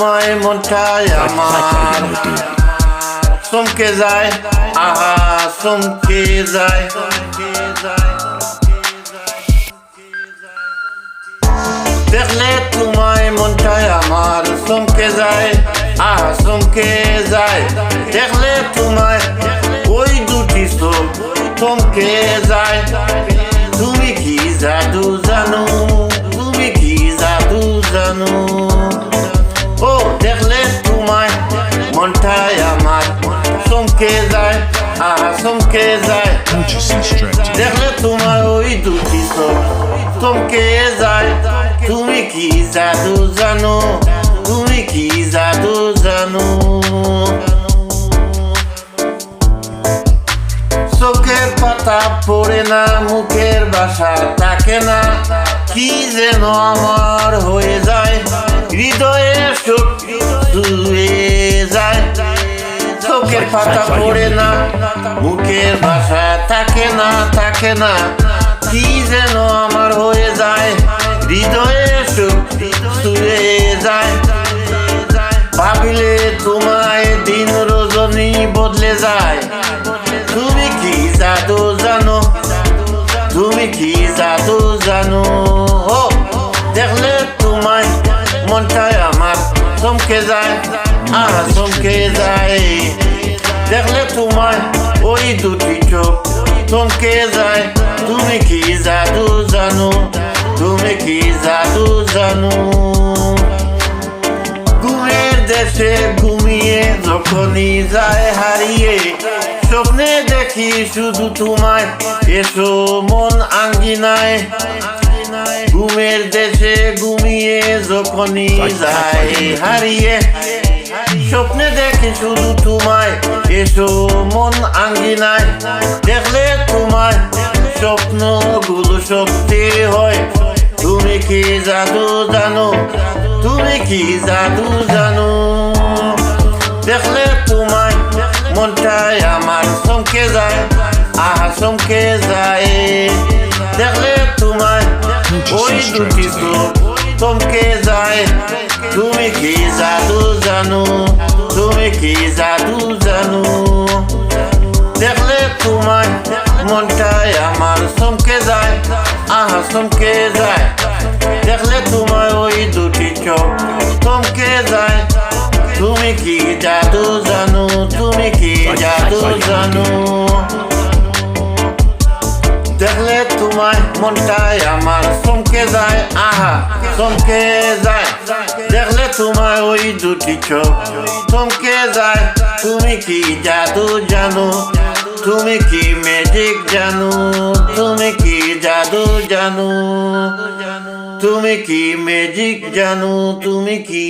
তোমায় মনটাই আমার চমকে যায়, আহা চমকে যায়। দেখলে তোমায় মনটাই আমার চমকে যায়, আহা চমকে যায়। দেখলে তোমায় ওই দুটি চোখ চমকে যায়। তুমি কি জাদু জানো, তুমি কি জাদু জানো। ও দেখলে তোমায় মনটাই আমার চমকে যায়, আহা চমকে যায়। দেখলে তোমার ওই দুটি চোখ চমকে যায়। তুমি কি জাদু জানো, তুমি কি জাদু জানো। চোখের পাতা পড়ে না, মুখের ভাষা থাকে না, কি যেন আমার হয়ে যায়, হৃদয়ে সুখ ছুঁয়ে যায়। চোখের পাতা পড়ে না, মুখের ভাষা থাকে না, থাকে না, কি যেন আমার হয়ে যায়, হৃদয়ে সুখ ছুঁয়ে যায়। ভাবিলে তোমায় দিন রজনী বদলে যায়। তুমি কি জাদু জানো, তুমি কি জাদু জানো। ও দেখলে তোমায় মনটাই আমার চমকে যায়, আহা চমকে যায়। দেখলে তোমায় ওই দুটি চোখ চমকে যায়। তুমি কি জাদু জানো, তুমি কি জাদু জানো। ঘুমের দেশে ঘুমিয়ে যখনই যায় হারিয়ে, স্বপ্নে দেখি শুধু তোমায়, এসো মন আঙ্গিনায়। ঘুমের দেশে ঘুমিয়ে যখনই যায় হারিয়ে, স্বপ্নে দেখি শুধু তোমায়, এসো মন আঙ্গিনায়। দেখলে তোমায় স্বপ্নগুলো সত্যি হয়। তুমি কি জাদু জানো, তুমি কি জাদু জানো। দেখলে তোমায় মনটাই আমার চমকে যায়, আহা চমকে যায়। দেখলে তোমায় ওই দুটি চোখ চমকে যায়। তুমি কি জাদু জানো, তুমি কি জাদু জানো। দেখলে তোমায় মনটাই আমার চমকে যায়, আহা চমকে যায়। দেখলে তোমায় ওই দুটি চোখ চমকে যায়। তুমি কি জাদু জানো, তুমি কি জাদু জানো। দেখলে তোমায় মনটাই আমার চমকে যায়, আহা চমকে যায়। দেখলে তোমায় ওই দুটি চোখ চমকে যায়। তুমি কি জাদু জানো, তুমি কি ম্যাজিক জানো, তুমি কি জাদু জানো, তুমি কি ম্যাজিক জানো, তুমি কি